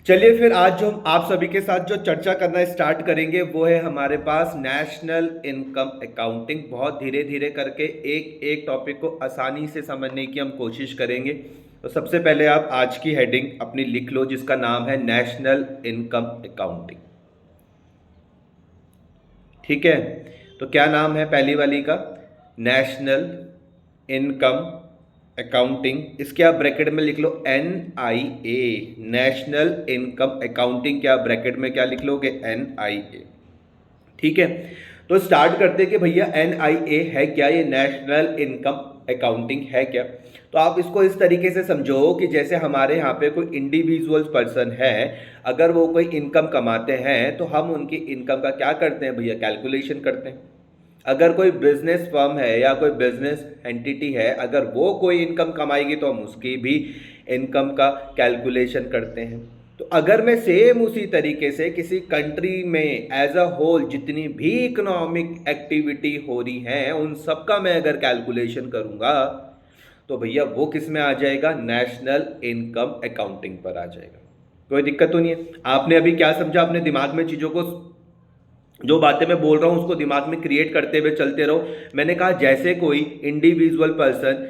चलिए फिर आज जो हम आप सभी के साथ जो चर्चा करना स्टार्ट करेंगे वो है हमारे पास नेशनल इनकम अकाउंटिंग। बहुत धीरे धीरे करके एक एक टॉपिक को आसानी से समझने की हम कोशिश करेंगे। तो सबसे पहले आप आज की हेडिंग अपनी लिख लो जिसका नाम है नेशनल इनकम अकाउंटिंग। ठीक है, तो क्या नाम है पहली वाली का? National income accounting. इसके आप ब्रैकेट में लिख लो NIA, नेशनल इनकम अकाउंटिंग। क्या ब्रैकेट में क्या लिख लोगे? NIA। ठीक है, तो स्टार्ट करते हैं कि भैया NIA है क्या, ये नेशनल इनकम अकाउंटिंग है क्या। तो आप इसको इस तरीके से समझो कि जैसे हमारे यहाँ पे कोई इंडिविजुअल पर्सन है, अगर वो कोई इनकम कमाते हैं तो हम उनकी इनकम का क्या करते हैं भैया? कैलकुलेशन करते हैं। अगर कोई बिजनेस फर्म है या कोई बिजनेस एंटिटी है, अगर वो कोई इनकम कमाएगी तो हम उसकी भी इनकम का कैलकुलेशन करते हैं। तो अगर मैं सेम उसी तरीके से किसी कंट्री में एज अ होल जितनी भी इकोनॉमिक एक्टिविटी हो रही है उन सब का मैं अगर कैलकुलेशन करूंगा तो भैया वो किस में आ जाएगा? नेशनल इनकम अकाउंटिंग पर आ जाएगा। कोई दिक्कत तो नहीं है? आपने अभी क्या समझा? अपने दिमाग में चीज़ों को, जो बातें मैं बोल रहा हूं उसको दिमाग में क्रिएट करते हुए चलते रहो। मैंने कहा जैसे कोई इंडिविजुअल पर्सन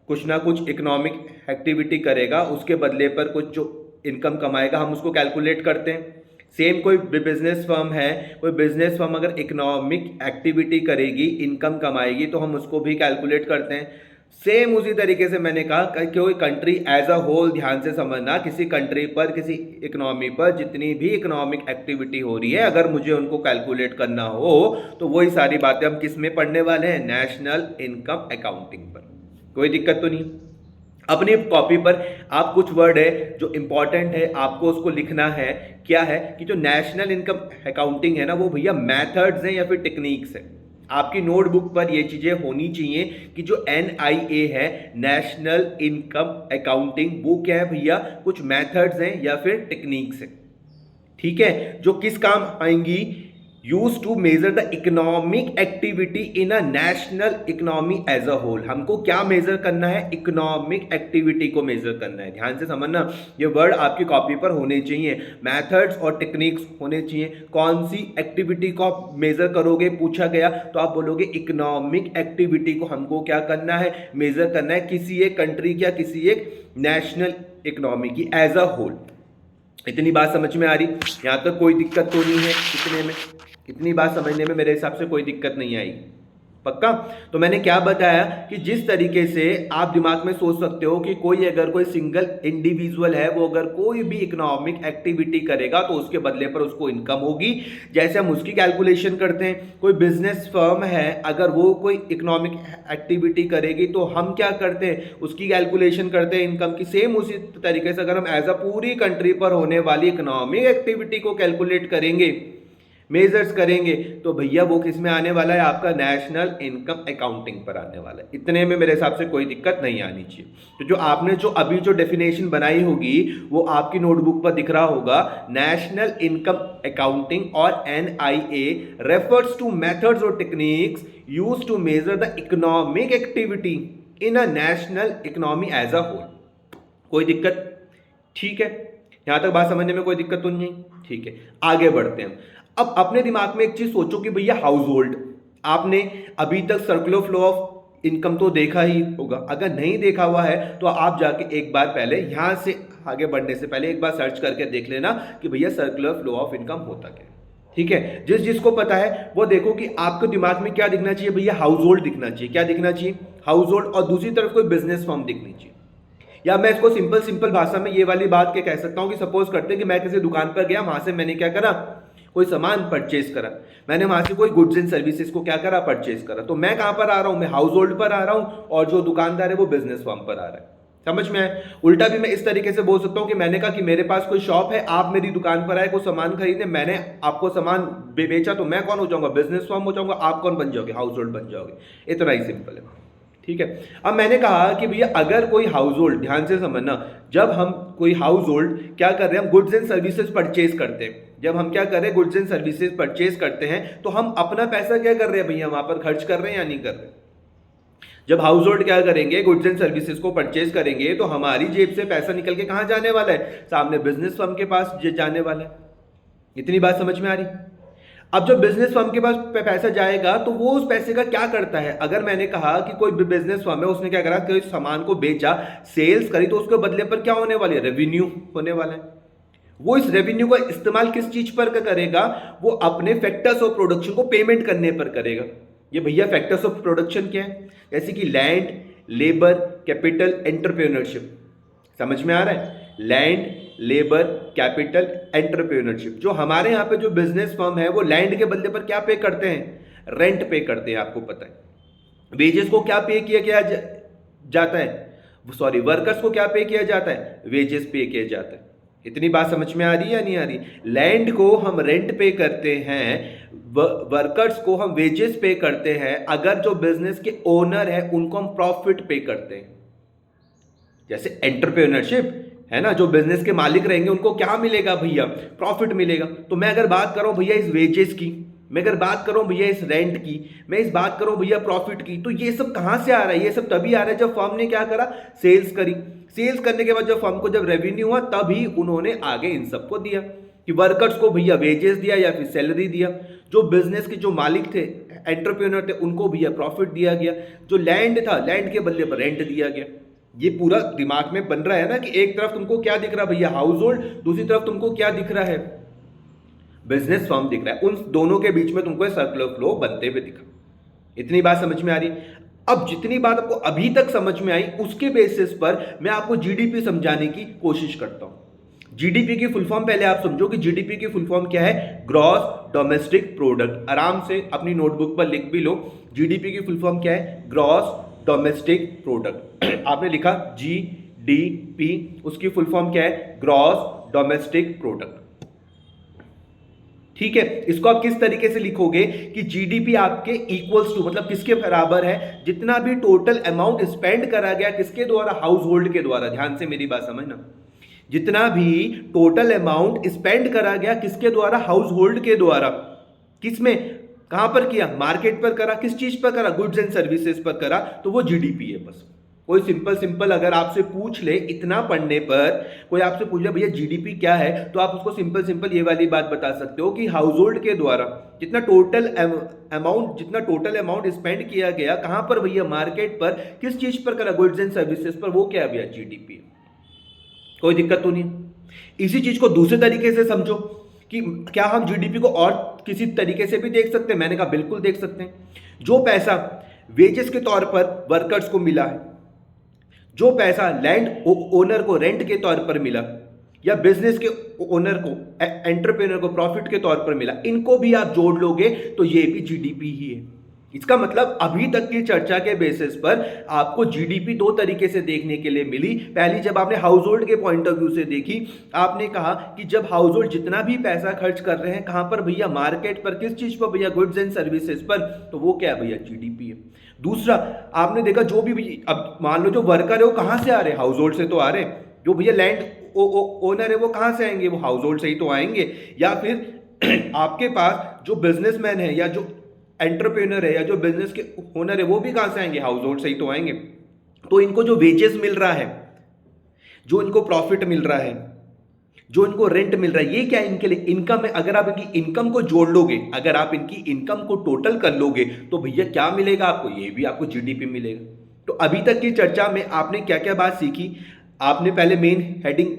कुछ ना कुछ इकोनॉमिक एक्टिविटी करेगा, उसके बदले पर कुछ जो इनकम कमाएगा हम उसको कैलकुलेट करते हैं। सेम कोई बिजनेस फर्म है, कोई बिजनेस फर्म अगर इकोनॉमिक एक्टिविटी करेगी, इनकम कमाएगी तो हम उसको भी कैलकुलेट करते हैं। सेम उसी तरीके से मैंने कहा कि कोई कंट्री एज अ होल, ध्यान से समझना, किसी कंट्री पर, किसी इकोनॉमी पर जितनी भी इकोनॉमिक एक्टिविटी हो रही है अगर मुझे उनको कैलकुलेट करना हो तो वही सारी बातें हम किस में पढ़ने वाले हैं? नेशनल इनकम अकाउंटिंग पर। कोई दिक्कत तो नहीं? अपनी कॉपी पर आप कुछ वर्ड है जो इंपॉर्टेंट है आपको उसको लिखना है। क्या है कि जो नेशनल इनकम अकाउंटिंग है ना वो भैया मेथड्स हैं या फिर टेक्निक्स है। आपकी नोटबुक पर ये चीजें होनी चाहिए कि जो NIA है, नेशनल इनकम अकाउंटिंग, वो क्या है भैया? कुछ मेथड्स हैं या फिर टेक्निक्स हैं। ठीक है, जो किस काम आएंगी? Use to measure the economic activity in a national economy as a whole. हमको क्या मेजर करना है? इकोनॉमिक एक्टिविटी को मेजर करना है। ध्यान से समझना, ये वर्ड आपकी कॉपी पर होने चाहिए। मेथड्स और टेक्निक्स होने चाहिए। कौन सी एक्टिविटी को आप मेजर करोगे पूछा गया तो आप बोलोगे इकोनॉमिक एक्टिविटी को हमको क्या करना है? मेजर करना है किसी एक कंट्री की या किसी एक नेशनल इकोनॉमी की एज अ होल। इतनी बात समझ में आ रही? यहां तक कोई दिक्कत तो नहीं है? इतने में, इतनी बात समझने में मेरे हिसाब से कोई दिक्कत नहीं आई। पक्का? तो मैंने क्या बताया कि जिस तरीके से आप दिमाग में सोच सकते हो कि कोई अगर कोई सिंगल इंडिविजुअल है वो अगर कोई भी इकोनॉमिक एक्टिविटी करेगा तो उसके बदले पर उसको इनकम होगी, जैसे हम उसकी कैलकुलेशन करते हैं। कोई बिजनेस फर्म है अगर वो कोई इकोनॉमिक एक्टिविटी करेगी तो हम क्या करते हैं? उसकी कैलकुलेशन करते हैं इनकम की। सेम उसी तरीके से अगर हम एज अ पूरी कंट्री पर होने वाली इकोनॉमिक एक्टिविटी को कैलकुलेट करेंगे, मेजर्स करेंगे, तो भैया वो किस में आने वाला है? आपका नेशनल इनकम अकाउंटिंग पर आने वाला है। इतने में मेरे हिसाब से कोई दिक्कत नहीं आनी चाहिए। तो जो आपने जो अभी जो डेफिनेशन बनाई होगी वो आपकी नोटबुक पर दिख रहा होगा। नेशनल इनकम अकाउंटिंग और NIA रेफर्स टू मेथड्स और techniques use to measure the economic activity in a national economy as a whole. कोई दिक्कत? ठीक है, यहां तक बात समझने में कोई दिक्कत तो नहीं? ठीक है, आगे बढ़ते हैं। अब अपने दिमाग में एक चीज सोचो कि भैया हाउस होल्ड, आपने अभी तक सर्कुलर फ्लो ऑफ इनकम तो देखा ही होगा। अगर नहीं देखा हुआ है तो आप जाके एक बार पहले, यहां से आगे बढ़ने से पहले एक बार सर्च करके देख लेना कि भैया सर्कुलर फ्लो ऑफ इनकम होता क्या है। ठीक है, जिस जिसको पता है वो देखो कि आपके दिमाग में क्या दिखना चाहिए भैया? हाउस होल्ड दिखना चाहिए। क्या दिखना चाहिए? House hold. और दूसरी तरफ कोई बिजनेस फर्म दिखनी चाहिए। या मैं इसको सिंपल सिंपल भाषा में ये वाली बात के कह सकता हूं कि सपोज करते हैं कि मैं किसी दुकान पर गया, वहां से मैंने क्या करा? कोई सामान परचेज करा। मैंने वहां से कोई गुड्स एंड सर्विसेज को क्या करा? परचेज करा। तो मैं कहां पर आ रहा हूं? मैं हाउस होल्ड पर आ रहा हूं और जो दुकानदार है वो बिजनेस फर्म पर आ रहा है। समझ में आए? उल्टा भी मैं इस तरीके से बोल सकता हूं कि मैंने कहा कि मेरे पास कोई शॉप है, आप मेरी दुकान पर आए कोई सामान खरीदने, मैंने आपको सामान बेचा तो मैं कौन हो जाऊंगा? बिजनेस फर्म हो जाऊंगा। आप कौन बन जाओगे? हाउस होल्ड बन जाओगे। इतना ही सिंपल है। ठीक है, अब मैंने कहा कि भैया अगर कोई हाउस होल्ड, ध्यान से समझना, जब हम कोई हाउस होल्ड क्या कर रहे हैं? हम गुड्स एंड सर्विसेज परचेज करते हैं। जब हम क्या कर रहे हैं? गुड्स एंड सर्विसेज परचेज करते हैं तो हम अपना पैसा क्या कर रहे हैं भैया? वहां पर खर्च कर रहे हैं या नहीं कर रहे? जब हाउस होल्ड क्या करेंगे, गुड्स एंड सर्विसेज को परचेज करेंगे, तो हमारी जेब से पैसा निकल के कहां जाने वाला है, सामने बिजनेस फर्म के पास जाने वाला है। इतनी बात समझ में आ रही। अब जब बिजनेस फर्म के पास पैसा जाएगा तो वो उस पैसे का क्या करता है, अगर मैंने कहा कि कोई बिजनेस फर्म है, उसने क्या करा, कोई सामान को बेचा, सेल्स करी, तो उसके बदले पर क्या होने वाली है, रेवेन्यू होने वाला है। वो इस रेवेन्यू का इस्तेमाल किस चीज पर करेगा, वो अपने फैक्टर्स ऑफ प्रोडक्शन को पेमेंट करने पर करेगा। ये भैया फैक्टर्स ऑफ प्रोडक्शन क्या है, जैसे कि लैंड, लेबर, कैपिटल, एंटरप्रेन्योरशिप। समझ में आ रहा है, लैंड, लेबर, कैपिटल, एंटरप्रेन्योरशिप। जो हमारे यहाँ पे जो बिजनेस फर्म है वो लैंड के बदले पर क्या पे करते हैं, रेंट पे करते हैं, आपको पता है। वेजेस को क्या पे किया जाता है, सॉरी, वर्कर्स को क्या पे किया जाता है, वेजेस पे किया जाता है। इतनी बात समझ में आ रही है या नहीं आ रही। लैंड को हम रेंट पे करते हैं, वर्कर्स को हम वेजेस पे करते हैं, अगर जो बिजनेस के ओनर है उनको हम प्रॉफिट पे करते हैं। जैसे एंटरप्रेन्योरशिप है ना, जो बिजनेस के मालिक रहेंगे उनको क्या मिलेगा भैया, प्रॉफिट मिलेगा। तो मैं अगर बात करूं भैया इस वेजेस की, मैं अगर बात करूं भैया इस रेंट की, मैं इस बात करूं भैया प्रॉफिट की, तो ये सब कहां से आ रहा है, ये सब तभी आ रहा है जब फर्म ने क्या करा, सेल्स करी। सेल्स करने के बाद जब फर्म को जब रेवेन्यू हुआ, तभी उन्होंने आगे इन सबको दिया, कि वर्कर्स को भैया वेजेस दिया या फिर सैलरी दिया, जो बिजनेस के जो मालिक थे, एंटरप्रेन्योर थे, उनको भैया प्रॉफिट दिया गया, जो लैंड था, लैंड के बदले पर रेंट दिया गया। ये पूरा दिमाग में बन रहा है ना, कि एक तरफ तुमको क्या दिख रहा है भैया, हाउस होल्ड, दूसरी तरफ तुमको क्या दिख रहा है, बिजनेस फर्म दिख रहा है। उन दोनों के बीच में तुमको सर्कुलर फ्लो बनते हुए दिखा। इतनी बात समझ में आ रही। अब जितनी बात आपको अभी तक समझ में आई, उसके बेसिस पर मैं आपको जीडीपी समझाने की कोशिश करता हूं। जीडीपी की फुल फॉर्म पहले आप समझो कि जीडीपी की फुल फॉर्म क्या है, ग्रॉस डोमेस्टिक प्रोडक्ट। आराम से अपनी नोटबुक पर लिख भी लो, जीडीपी की फुल फॉर्म क्या है, ग्रॉस डोमेस्टिक प्रोडक्ट। आपने लिखा जीडीपी, उसकी फुल फॉर्म क्या है, ग्रॉस डोमेस्टिक प्रोडक्ट। ठीक है, इसको आप किस तरीके से लिखोगे कि जीडीपी आपके इक्वल्स टू, मतलब किसके बराबर है, जितना भी टोटल अमाउंट स्पेंड करा गया किसके द्वारा, हाउस होल्ड के द्वारा। ध्यान से मेरी बात समझना, जितना भी टोटल अमाउंट स्पेंड करा गया किसके द्वारा, हाउस होल्ड के द्वारा। किसमें, कहां पर किया, मार्केट पर करा, किस चीज पर करा, गुड्स एंड सर्विसेज पर करा, तो वो जीडीपी है। बस कोई सिंपल अगर आपसे पूछ ले, इतना पढ़ने पर कोई आपसे पूछ ले भैया जीडीपी क्या है, तो आप उसको सिंपल ये वाली बात बता सकते हो कि हाउस होल्ड के द्वारा जितना टोटल अमाउंट स्पेंड किया गया, कहां पर भैया, मार्केट पर, किस चीज पर करा, गुड्स एंड सर्विसेज पर, वो क्या है भैया, जीडीपी। कोई दिक्कत तो नहीं। इसी चीज को दूसरे तरीके से समझो कि क्या हम जीडीपी को और किसी तरीके से भी देख सकते हैं। मैंने कहा बिल्कुल देख सकते हैं। जो पैसा वेजेस के तौर पर वर्कर्स को मिला है, जो पैसा लैंड ओनर को रेंट के तौर पर मिला, या बिजनेस के ओनर को, एंटरप्रेन्योर को प्रॉफिट के तौर पर मिला, इनको भी आप जोड़ लोगे तो ये भी जीडीपी ही है। इसका मतलब अभी तक की चर्चा के बेसिस पर आपको जीडीपी दो तरीके से देखने के लिए मिली। पहली, जब आपने हाउस होल्ड के पॉइंट ऑफ व्यू से देखी, आपने कहा कि जब हाउस होल्ड जितना भी पैसा खर्च कर रहे हैं, कहां पर भैया, मार्केट पर, किस चीज पर भैया, गुड्स एंड सर्विसेज पर, तो वो क्या है भैया, जीडीपी है। दूसरा, आपने देखा जो भी, अब मान लो जो वर्कर है वो कहां से आ रहे हैं, हाउस होल्ड से तो आ रहे हैं। जो भैया लैंड ओनर है वो कहां से आएंगे, वो हाउस होल्ड से ही तो आएंगे। या फिर आपके पास जो बिजनेसमैन है, या जो एंटरप्रेन्योर है, या जो बिजनेस के ओनर है, वो भी कहां से आएंगे, हाउस होल्ड से ही तो आएंगे। तो इनको जो वेजेस मिल रहा है, जो इनको प्रॉफिट मिल रहा है, जो इनको रेंट मिल रहा है, ये क्या है, इनके लिए इनकम है। अगर आप इनकी इनकम को जोड़ लोगे, अगर आप इनकी इनकम को टोटल कर लोगे, तो भैया क्या मिलेगा आपको, ये भी आपको जीडीपी मिलेगा। तो अभी तक की चर्चा में आपने क्या क्या बात सीखी। आपने पहले मेन हेडिंग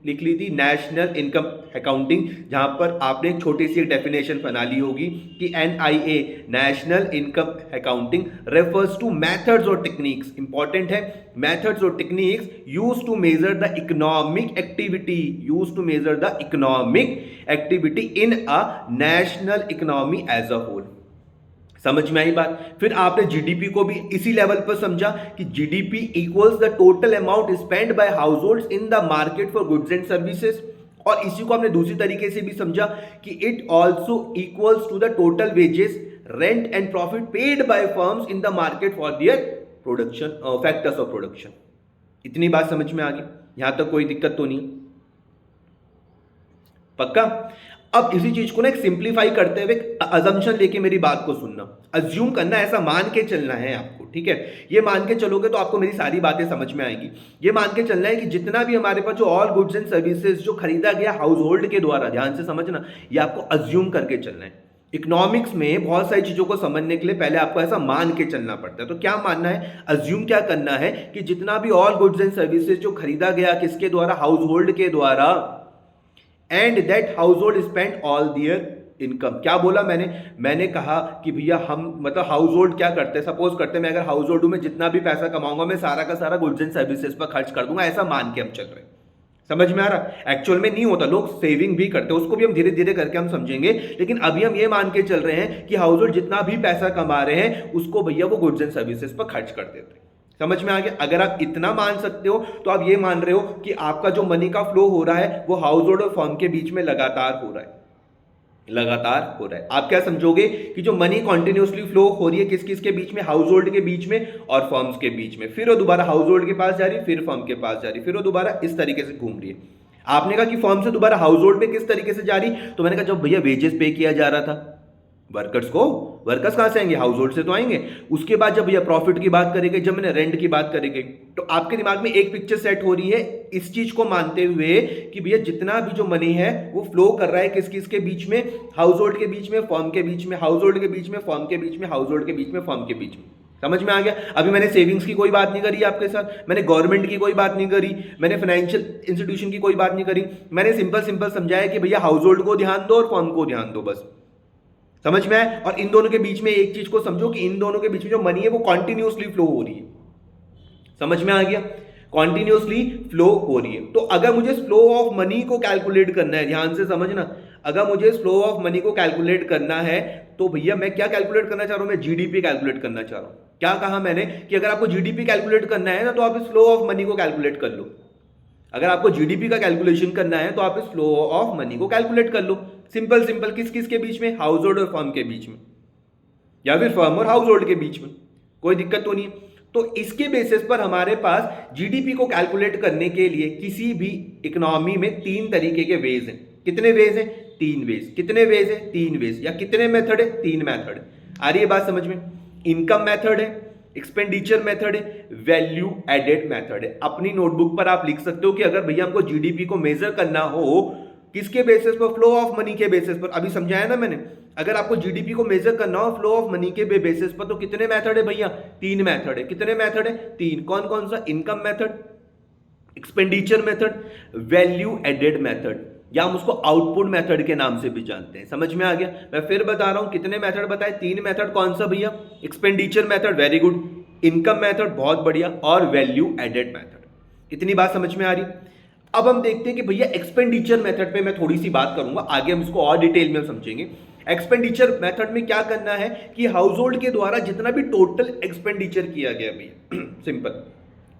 लिख ली थी, नेशनल इनकम अकाउंटिंग, जहां पर आपने एक छोटी सी डेफिनेशन बना ली होगी कि NIA, national income accounting, refers to methods और टेक्निक्स। इंपॉर्टेंट है, मेथड्स और techniques use to measure the economic activity, in a national economy as a whole. समझ में आई बात। फिर आपने जीडीपी को भी इसी लेवल पर समझा कि GDP equals the total amount spend by house holds in the market for goods and services. और इसी को हमने दूसरी तरीके से भी समझा कि it also equals to the total wages, rent and profit paid by firms in the market for their production, factors of production. इतनी बात समझ में आ गई, यहां तक कोई दिक्कत तो नहीं, पक्का। अब इसी चीज को ना एक सिंप्लीफाई करते हुए अजम्पशन लेके मेरी बात को सुनना, अज्यूम करना, ऐसा मान के चलना है आपको, ठीक है। ये मान के चलोगे तो आपको मेरी सारी बातें समझ में आएंगी। ये मान के चलना है कि जितना भी हमारे पास जो ऑल गुड्स एंड सर्विसेज जो खरीदा गया हाउस होल्ड के द्वारा, ध्यान से समझना, ये आपको अज्यूम करके चलना है। इकोनॉमिक्स में बहुत सारी चीजों को समझने के लिए पहले आपको ऐसा मान के चलना पड़ता है। तो क्या मानना है, अज्यूम क्या करना है कि जितना भी ऑल गुड्स एंड सर्विसेज जो खरीदा गया किसके द्वारा, हाउस होल्ड के द्वारा, and that household spend all their income. क्या बोला मैंने कहा कि भैया हम मतलब हाउस होल्ड क्या करते हैं, सपोज करते हैं मैं अगर हाउस होल्ड हूं, मैं जितना भी पैसा कमाऊंगा मैं सारा का सारा गुड्स एंड सर्विसेज पर खर्च कर दूंगा, ऐसा मान के हम चल रहे हैं। समझ में आ रहा? एक्चुअल में नहीं होता, लोग सेविंग भी करते हैं, उसको भी हम धीरे धीरे करके हम समझेंगे। लेकिन अभी हम ये मान के चल रहे हैं कि हाउस होल्ड जितना भी पैसा कमा रहे हैं उसको भैया वो गुड्स एंड सर्विसेज पर खर्च कर देते हैं। समझ में आ गया? अगर आप इतना मान सकते हो तो आप ये मान रहे हो कि आपका जो मनी का फ्लो हो रहा है वो हाउस होल्ड और फर्म के बीच में लगातार हो रहा है, लगातार हो रहा है। आप क्या समझोगे कि जो मनी कॉन्टिन्यूसली फ्लो हो रही है किस किस के बीच में, हाउस होल्ड के बीच में और फर्म्स के बीच में, फिर वो दोबारा हाउस होल्ड के पास जा रही है, फिर फर्म के पास जा रही है, फिर वो दोबारा इस तरीके से घूम रही है। आपने कहा कि फर्म से दोबारा हाउस होल्ड में किस तरीके से जा रही, तो मैंने कहा जब भैया वेजेस पे किया जा रहा था वर्कर्स को, वर्कर्स कहां से आएंगे, हाउस होल्ड से तो आएंगे। उसके बाद जब भैया प्रॉफिट की बात करेंगे, जब मैंने रेंट की बात करेंगे, तो आपके दिमाग में एक पिक्चर सेट हो रही है इस चीज को मानते हुए कि भैया जितना भी जो मनी है वो फ्लो कर रहा है किस किस के बीच में, हाउस होल्ड के बीच में, फर्म के बीच में, हाउस होल्ड के बीच में, फर्म के बीच में, हाउस होल्ड के बीच में, फर्म के बीच में। समझ में आ गया? अभी मैंने सेविंग्स की कोई बात नहीं करी आपके साथ, मैंने गवर्नमेंट की कोई बात नहीं करी, मैंने फाइनेंशियल इंस्टीट्यूशन की कोई बात नहीं करी, मैंने सिंपल सिंपल समझाया कि भैया हाउस होल्ड को ध्यान दो और फर्म को ध्यान दो, बस। समझ में आए? और इन दोनों के बीच में एक चीज को समझो कि इन दोनों के बीच में जो मनी है वो कॉन्टिन्यूसली फ्लो हो रही है। समझ में आ गया? कॉन्टिन्यूसली फ्लो हो रही है। तो अगर मुझे फ्लो ऑफ मनी को कैलकुलेट करना है, ध्यान से समझना, अगर मुझे फ्लो ऑफ मनी को कैलकुलेट करना है तो भैया मैं क्या कैलकुलेट करना चाह रहा हूं, मैं जीडीपी कैलकुलेट करना चाह रहा हूं। क्या कहा मैंने कि अगर आपको जीडीपी कैलकुलेट करना है ना तो आप इस फ्लो ऑफ मनी को कैलकुलेट कर लो। अगर आपको जीडीपी का कैलकुलेशन करना है तो आप इस फ्लो ऑफ मनी को कैलकुलेट कर लो। सिंपल सिंपल, किस किस के बीच में, हाउस होल्ड और फर्म के बीच में, या फिर फर्म और हाउस होल्ड के बीच में, कोई दिक्कत तो नहीं। तो इसके बेसिस पर हमारे पास जीडीपी को कैलकुलेट करने के लिए किसी भी इकोनॉमी में तीन तरीके के वेज हैं। कितने वेज हैं? तीन वेज। कितने वेज है? तीन वेज। या कितने मेथड है? तीन मेथड। आ रही है बात समझ में? इनकम मेथड है, एक्सपेंडिचर मेथड है, वैल्यू एडेड मेथड है। अपनी नोटबुक पर आप लिख सकते हो कि अगर भैया हमको जीडीपी को मेजर करना हो किसके बेसिस पर, फ्लो ऑफ मनी के बेसिस पर। अभी समझाया ना मैंने, अगर आपको जीडीपी को मेजर करना हो फ्लो ऑफ मनी के बेसिस पर तो कितने मेथड है भैया? तीन मेथड है। कितने मेथड है? तीन। कौन कौन सा? Income method, expenditure method, value added method, या हम उसको आउटपुट मेथड के नाम से भी जानते हैं। समझ में आ गया? मैं फिर बता रहा हूं, कितने मेथड बताए? तीन मेथड। कौन सा भैया? Expenditure method, very good, income method, बहुत बढ़िया, और वैल्यू एडेड मेथड। इतनी बात समझ में आ रही? अब हम देखते हैं कि भैया एक्सपेंडिचर मेथड पे मैं थोड़ी सी बात करूंगा, आगे हम इसको और डिटेल में समझेंगे। एक्सपेंडिचर मेथड में क्या करना है कि हाउस होल्ड के द्वारा जितना भी टोटल एक्सपेंडिचर किया गया भैया, सिंपल,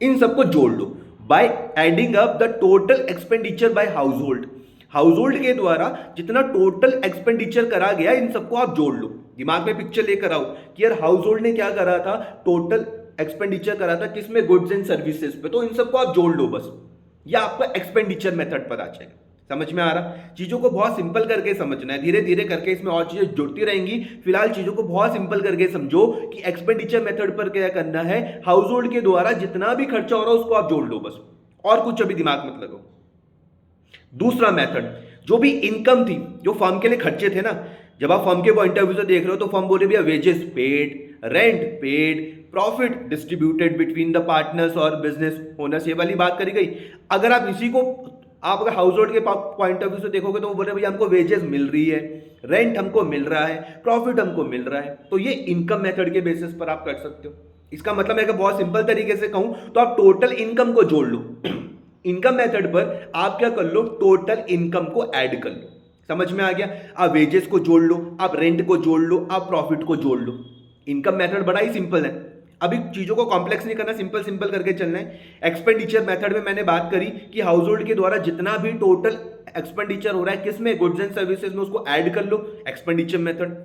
इन सबको जोड़ लो by adding up the total expenditure by household. Household के द्वारा जितना टोटल एक्सपेंडिचर करा गया इन सबको आप जोड़ लो। दिमाग में पिक्चर लेकर आओ कि यार हाउस होल्ड ने क्या करा था, टोटल एक्सपेंडिचर करा था किसमें, गुड्स एंड सर्विसेज पे, तो इन सबको आप जोड़ लो बस, या आपका एक्सपेंडिचर मेथड पर आ जाएगा। समझ में आ रहा? चीजों को बहुत सिंपल करके समझना है, धीरे धीरे करके इसमें और चीजें जुड़ती रहेंगी। फिलहाल चीजों को बहुत सिंपल करके समझो कि एक्सपेंडिचर मेथड पर क्या करना है, हाउस होल्ड के द्वारा जितना भी खर्चा हो रहा है उसको आप जोड़ लो बस, और कुछ अभी दिमाग मत लगाओ। दूसरा मेथड, जो भी इनकम थी, जो फर्म के लिए खर्चे थे ना, जब आप फर्म के पॉइंट ऑफ व्यू से देख रहे हो तो फर्म बोले भैया wages paid, rent paid, profit distributed between the partners और बिजनेस ओनर्स, ये वाली बात करी गई। अगर आप इसी को आप अगर हाउस होल्ड के पॉइंट ऑफ व्यू से देखोगे तो वो बोले भैया हमको वेजेस मिल रही है, रेंट हमको मिल रहा है, प्रॉफिट हमको मिल रहा है, तो ये इनकम मेथड के बेसिस पर आप कर सकते हो। इसका मतलब मैं बहुत सिंपल तरीके से कहूं तो आप टोटल इनकम को जोड़ लो। इनकम मेथड पर आप क्या कर लो, टोटल इनकम को ऐड कर लो। समझ में आ गया? आप वेजेस को जोड़ लो, आप रेंट को जोड़ लो, आप प्रॉफिट को जोड़ लो। इनकम मेथड बड़ा ही सिंपल है, अभी चीजों को कॉम्प्लेक्स नहीं करना, सिंपल सिंपल करके चलना है। एक्सपेंडिचर मेथड में मैंने बात करी कि हाउस होल्ड के द्वारा जितना भी टोटल एक्सपेंडिचर हो रहा है किसमें, गुड्स एंड सर्विसेज में, उसको ऐड कर लो, एक्सपेंडिचर मेथड।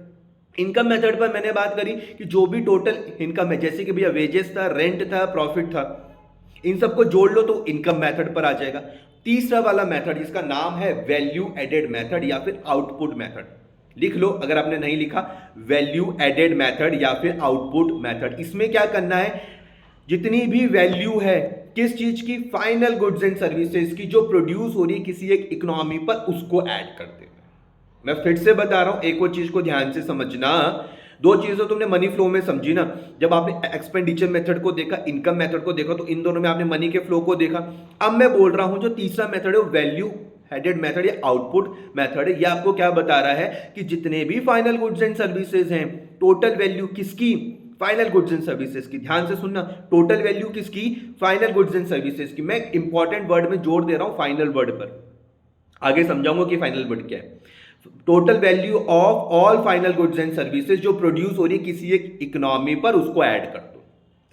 इनकम मेथड पर मैंने बात करी कि जो भी टोटल इनकम है, जैसे कि भैया वेजेस था, रेंट था, प्रॉफिट था, इन सबको जोड़ लो तो इनकम मेथड पर आ जाएगा। तीसरा वाला मेथड, इसका नाम है वैल्यू एडेड मेथड या फिर आउटपुट मेथड। लिख लो अगर आपने नहीं लिखा, वैल्यू एडेड मेथड या फिर आउटपुट मेथड। इसमें क्या करना है, जितनी भी वैल्यू है किस चीज की, फाइनल गुड्स एंड सर्विसेज की, जो प्रोड्यूस हो रही है किसी एक इकोनॉमी पर, उसको ऐड कर देना। मैं फिर से बता रहा हूं, एक और चीज को ध्यान से समझना। दो चीजें तुमने मनी फ्लो में समझी ना, जब आपने एक्सपेंडिचर मेथड को देखा, इनकम मेथड को देखा, तो इन दोनों में आपने मनी के फ्लो को देखा। अब मैं बोल रहा हूं जो तीसरा मेथड है वो वैल्यू हेडेड मेथड या आउटपुट मेथड है। ये आपको क्या बता रहा है कि जितने भी फाइनल गुड्स एंड सर्विसेज हैं, टोटल वैल्यू किसकी, फाइनल गुड्स एंड सर्विसेज की। ध्यान से सुनना, टोटल वैल्यू किसकी, फाइनल गुड्स एंड सर्विसेज की। मैं इंपॉर्टेंट वर्ड में जोर दे रहा हूं फाइनल वर्ड पर, आगे समझाऊंगा कि फाइनल वर्ड क्या है। Total value of all final goods and services जो प्रोड्यूस हो रही है किसी एक इकोनॉमी पर, उसको ऐड कर दो।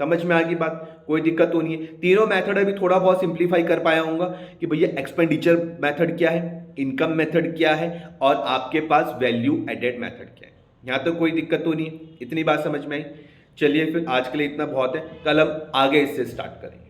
समझ में आ गई बात, कोई दिक्कत तो नहीं है। तीनों मेथड अभी थोड़ा बहुत सिंप्लीफाई कर पाया हूंगा कि भैया एक्सपेंडिचर मेथड क्या है, इनकम मेथड क्या है, और आपके पास वैल्यू एडेड मेथड क्या है। यहां तो कोई दिक्कत तो नहीं है, इतनी बात समझ में आई। चलिए फिर आज के लिए इतना बहुत है, कल हम आगे इससे स्टार्ट करेंगे।